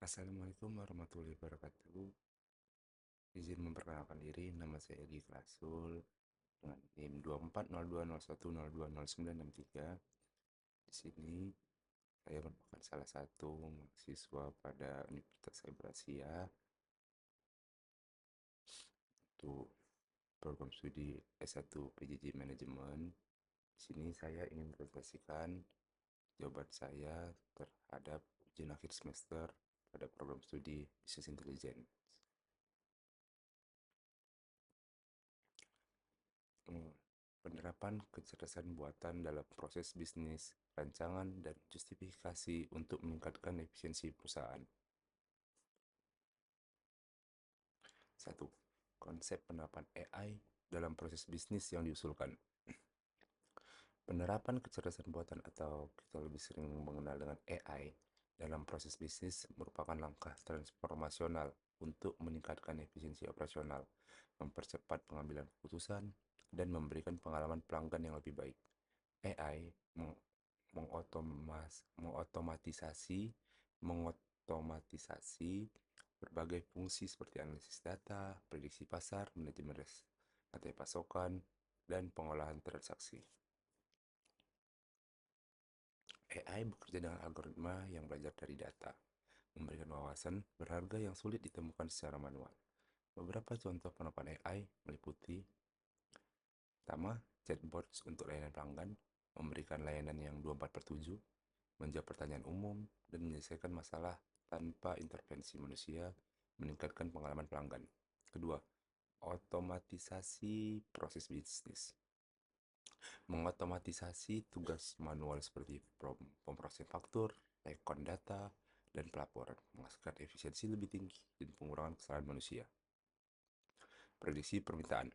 Assalamualaikum warahmatullahi wabarakatuh. Izin memperkenalkan diri, nama saya Egi Klasul dengan NIM 240201020963. Di sini saya merupakan salah satu mahasiswa pada Universitas Cyber Asia untuk program studi S1 PJJ Manajemen. Di sini saya ingin mempresentasikan jawaban saya terhadap ujian akhir semester pada program studi Business Intelligence. Penerapan kecerdasan buatan dalam proses bisnis, rancangan, dan justifikasi untuk meningkatkan efisiensi perusahaan. 1. Konsep penerapan AI dalam proses bisnis yang diusulkan. Penerapan kecerdasan buatan atau kita lebih sering mengenal dengan AI dalam proses bisnis merupakan langkah transformasional untuk meningkatkan efisiensi operasional, mempercepat pengambilan keputusan, dan memberikan pengalaman pelanggan yang lebih baik. AI mengotomatisasi mengotomatisasi berbagai fungsi seperti analisis data, prediksi pasar, manajemen rantai pasokan, dan pengolahan transaksi. AI bekerja dengan algoritma yang belajar dari data, memberikan wawasan berharga yang sulit ditemukan secara manual. Beberapa contoh penerapan AI meliputi: pertama, chatbots untuk layanan pelanggan, memberikan layanan yang 24/7, menjawab pertanyaan umum, dan menyelesaikan masalah tanpa intervensi manusia, meningkatkan pengalaman pelanggan. Kedua, otomatisasi proses bisnis. Mengotomatisasi tugas manual seperti pemrosesan faktur, rekon data, dan pelaporan, menghasilkan efisiensi lebih tinggi dan pengurangan kesalahan manusia. Prediksi permintaan.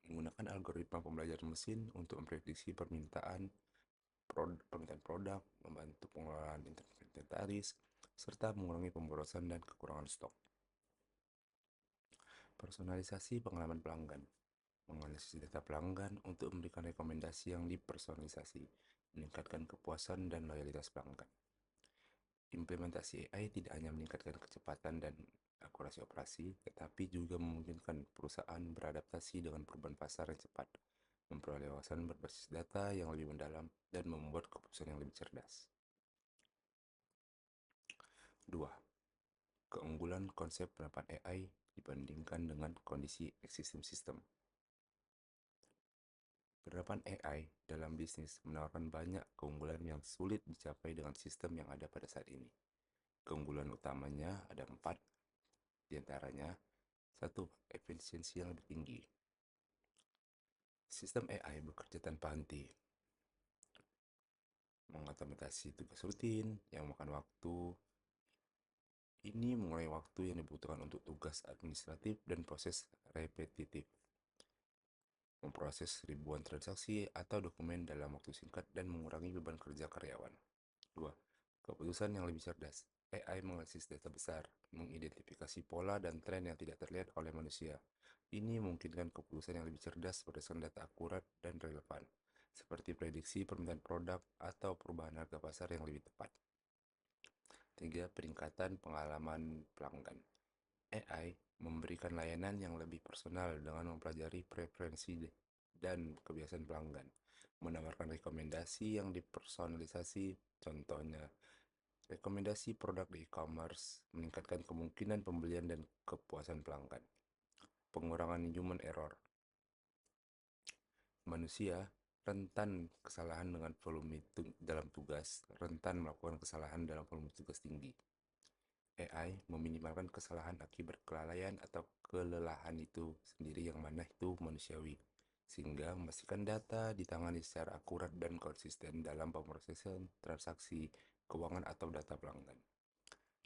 Menggunakan algoritma pembelajaran mesin untuk memprediksi permintaan produk, membantu pengelolaan inventaris, serta mengurangi pemborosan dan kekurangan stok. Personalisasi pengalaman pelanggan. Menganalisis data pelanggan untuk memberikan rekomendasi yang dipersonalisasi, meningkatkan kepuasan dan loyalitas pelanggan. Implementasi AI tidak hanya meningkatkan kecepatan dan akurasi operasi, tetapi juga memungkinkan perusahaan beradaptasi dengan perubahan pasar yang cepat, memperoleh wawasan berbasis data yang lebih mendalam, dan membuat keputusan yang lebih cerdas. 2. Keunggulan konsep penerapan AI dibandingkan dengan kondisi existing system. Penerapan AI dalam bisnis menawarkan banyak keunggulan yang sulit dicapai dengan sistem yang ada pada saat ini. Keunggulan utamanya ada 4, diantaranya: 1. Efisiensi yang lebih tinggi. Sistem AI bekerja tanpa henti, mengotomatisasi tugas rutin yang makan waktu. Ini mengurangi waktu yang dibutuhkan untuk tugas administratif dan proses repetitif, memproses ribuan transaksi atau dokumen dalam waktu singkat, dan mengurangi beban kerja karyawan. 2. Keputusan yang lebih cerdas. AI menganalisis data besar, mengidentifikasi pola dan tren yang tidak terlihat oleh manusia. Ini memungkinkan keputusan yang lebih cerdas berdasarkan data akurat dan relevan, seperti prediksi permintaan produk atau perubahan harga pasar yang lebih tepat. 3. Peningkatan pengalaman pelanggan. AI memberikan layanan yang lebih personal dengan mempelajari preferensi dan kebiasaan pelanggan, menawarkan rekomendasi yang dipersonalisasi, contohnya rekomendasi produk di e-commerce, meningkatkan kemungkinan pembelian dan kepuasan pelanggan. Pengurangan human error. Manusia rentan kesalahan dengan volume dalam tugas, rentan melakukan kesalahan dalam volume tugas tinggi. AI meminimalkan kesalahan akibat kelalaian atau kelelahan itu sendiri yang mana itu manusiawi, sehingga memastikan data ditangani secara akurat dan konsisten dalam pemrosesan transaksi keuangan atau data pelanggan.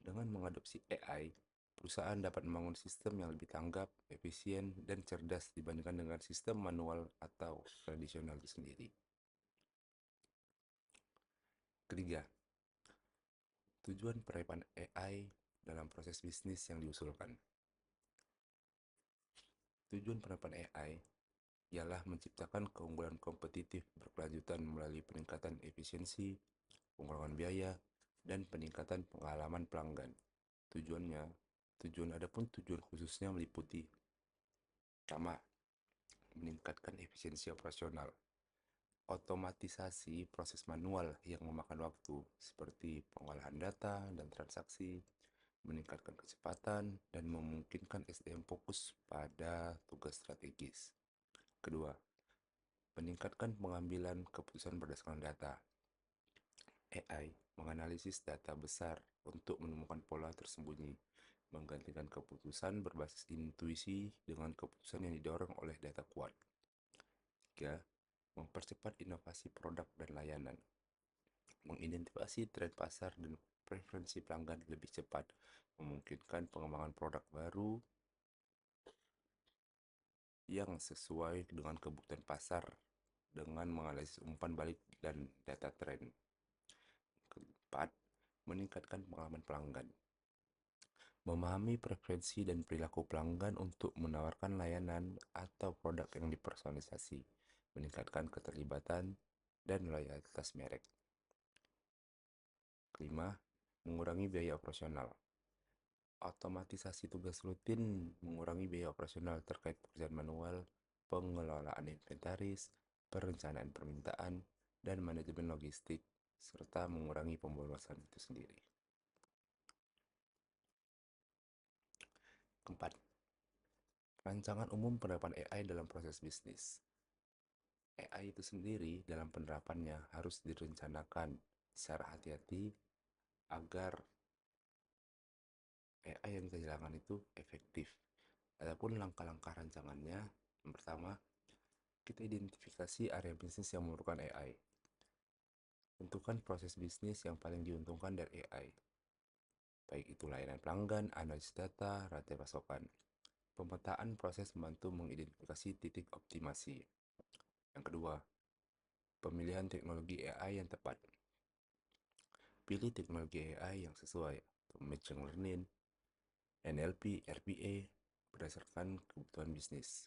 Dengan mengadopsi AI, perusahaan dapat membangun sistem yang lebih tanggap, efisien, dan cerdas dibandingkan dengan sistem manual atau tradisional itu sendiri. Ketiga, tujuan penerapan AI dalam proses bisnis yang diusulkan. Tujuan penerapan AI ialah menciptakan keunggulan kompetitif berkelanjutan melalui peningkatan efisiensi, pengurangan biaya, dan peningkatan pengalaman pelanggan. Tujuannya, tujuan khususnya meliputi: pertama, meningkatkan efisiensi operasional. Otomatisasi proses manual yang memakan waktu, seperti pengolahan data dan transaksi, meningkatkan kecepatan, dan memungkinkan SDM fokus pada tugas strategis. Kedua, meningkatkan pengambilan keputusan berdasarkan data. AI menganalisis data besar untuk menemukan pola tersembunyi, menggantikan keputusan berbasis intuisi dengan keputusan yang didorong oleh data kuat. Tiga, mempercepat inovasi produk dan layanan, mengidentifikasi tren pasar dan preferensi pelanggan lebih cepat, memungkinkan pengembangan produk baru yang sesuai dengan kebutuhan pasar dengan menganalisis umpan balik dan data tren. Keempat, meningkatkan pengalaman pelanggan. Memahami preferensi dan perilaku pelanggan untuk menawarkan layanan atau produk yang dipersonalisasi, meningkatkan keterlibatan dan loyalitas merek. Kelima, mengurangi biaya operasional. Otomatisasi tugas rutin mengurangi biaya operasional terkait pekerjaan manual, pengelolaan inventaris, perencanaan permintaan, dan manajemen logistik, serta mengurangi pemborosan itu sendiri. Keempat, rancangan umum penerapan AI dalam proses bisnis. AI itu sendiri dalam penerapannya harus direncanakan secara hati-hati agar AI yang kehilangan itu efektif. Adapun langkah-langkah rancangannya, yang pertama, kita identifikasi area bisnis yang memerlukan AI. Tentukan proses bisnis yang paling diuntungkan dari AI, baik itu layanan pelanggan, analisis data, rantai pasokan. Pemetaan proses membantu mengidentifikasi titik optimasi. Yang kedua, pemilihan teknologi AI yang tepat. Pilih teknologi AI yang sesuai, machine learning, NLP, RPA, berdasarkan kebutuhan bisnis.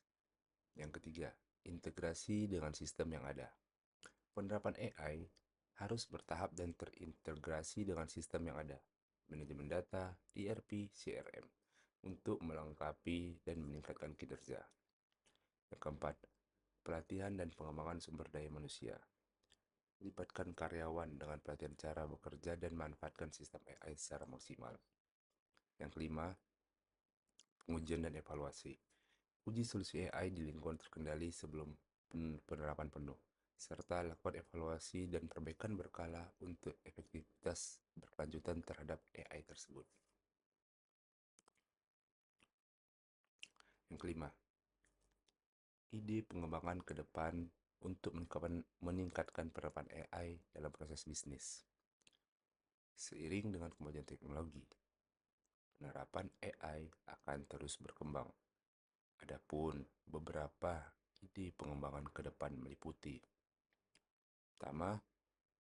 Yang ketiga, integrasi dengan sistem yang ada. Penerapan AI harus bertahap dan terintegrasi dengan sistem yang ada, manajemen data, ERP, CRM, untuk melengkapi dan meningkatkan kinerja. Yang keempat, pelatihan dan pengembangan sumber daya manusia. Libatkan karyawan dengan pelatihan cara bekerja dan manfaatkan sistem AI secara maksimal. Yang kelima, pengujian dan evaluasi. Uji solusi AI di lingkungan terkendali sebelum penerapan penuh, serta lakukan evaluasi dan perbaikan berkala untuk efektivitas berkelanjutan terhadap AI tersebut. Yang kelima, ide pengembangan ke depan untuk meningkatkan penerapan AI dalam proses bisnis. Seiring dengan kemajuan teknologi, penerapan AI akan terus berkembang. Adapun beberapa ide pengembangan ke depan meliputi: pertama,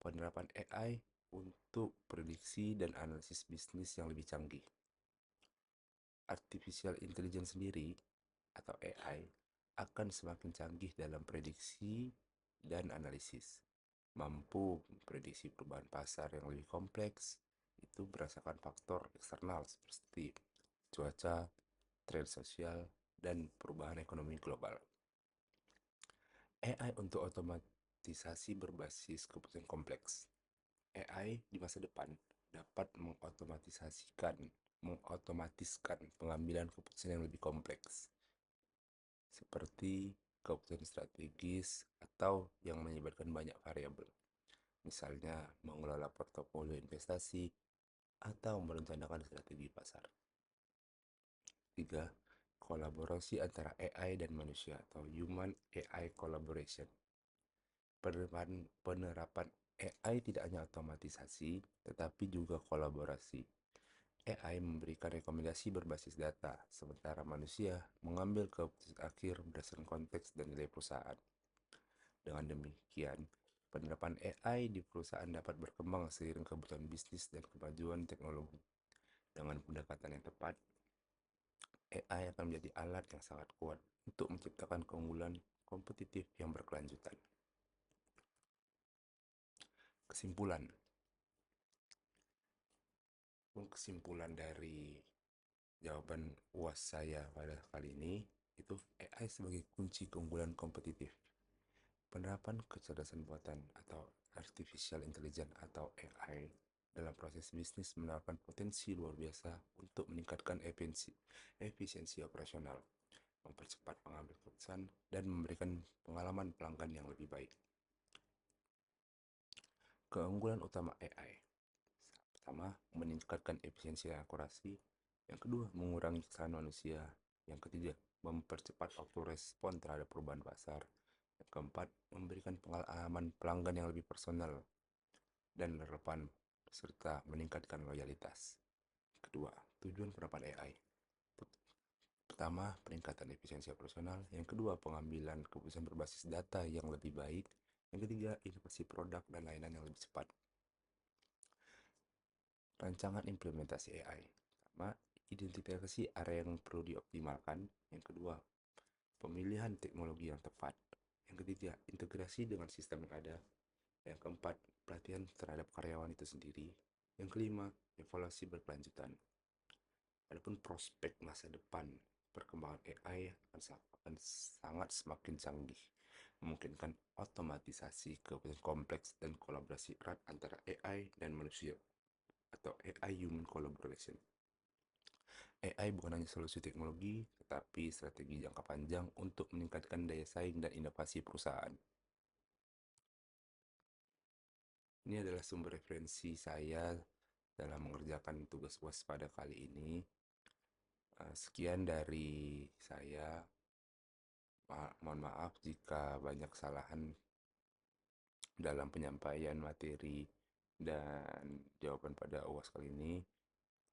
penerapan AI untuk prediksi dan analisis bisnis yang lebih canggih. Artificial Intelligence sendiri atau AI akan semakin canggih dalam prediksi dan analisis, mampu memprediksi perubahan pasar yang lebih kompleks, itu berdasarkan faktor eksternal seperti cuaca, tren sosial, dan perubahan ekonomi global. AI untuk otomatisasi berbasis keputusan kompleks. AI di masa depan dapat mengotomatiskan pengambilan keputusan yang lebih kompleks, seperti keputusan strategis atau yang melibatkan banyak variabel, misalnya mengelola portofolio investasi atau merencanakan strategi pasar. 3. Kolaborasi antara AI dan manusia atau Human AI Collaboration. Penerapan AI tidak hanya otomatisasi, tetapi juga kolaborasi. AI memberikan rekomendasi berbasis data, sementara manusia mengambil keputusan akhir berdasarkan konteks dan nilai perusahaan. Dengan demikian, penerapan AI di perusahaan dapat berkembang seiring kebutuhan bisnis dan kemajuan teknologi. Dengan pendekatan yang tepat, AI akan menjadi alat yang sangat kuat untuk menciptakan keunggulan kompetitif yang berkelanjutan. Kesimpulan, Kesimpulan dari jawaban UAS saya pada kali ini itu AI sebagai kunci keunggulan kompetitif. Penerapan kecerdasan buatan atau artificial intelligence atau AI dalam proses bisnis menawarkan potensi luar biasa untuk meningkatkan efisiensi operasional, mempercepat pengambil keputusan, dan memberikan pengalaman pelanggan yang lebih baik. Keunggulan utama AI. Pertama, meningkatkan efisiensi dan akurasi. Yang kedua, mengurangi kesalahan manusia. Yang ketiga, mempercepat waktu respon terhadap perubahan pasar. Yang keempat, memberikan pengalaman pelanggan yang lebih personal dan relevan, serta meningkatkan loyalitas. Kedua, tujuan penerapan AI. Pertama, peningkatan efisiensi operasional. Yang kedua, pengambilan keputusan berbasis data yang lebih baik. Yang ketiga, inovasi produk dan layanan yang lebih cepat. Rancangan implementasi AI. Pertama, identifikasi area yang perlu dioptimalkan. Yang kedua, pemilihan teknologi yang tepat. Yang ketiga, integrasi dengan sistem yang ada. Yang keempat, pelatihan terhadap karyawan itu sendiri. Yang kelima, evaluasi berkelanjutan. Adapun prospek masa depan, perkembangan AI akan sangat semakin canggih, memungkinkan otomatisasi keputusan kompleks dan kolaborasi erat antara AI dan manusia atau AI Human Collaboration. AI bukan hanya solusi teknologi, tetapi strategi jangka panjang untuk meningkatkan daya saing dan inovasi perusahaan. Ini adalah sumber referensi saya dalam mengerjakan tugas UAS pada kali ini. Sekian dari saya. Mohon maaf jika banyak kesalahan dalam penyampaian materi dan jawaban pada UAS kali ini.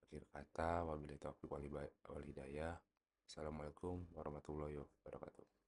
Akhir kata, wabillahi taufiq wal hidayah. Assalamualaikum warahmatullahi wabarakatuh.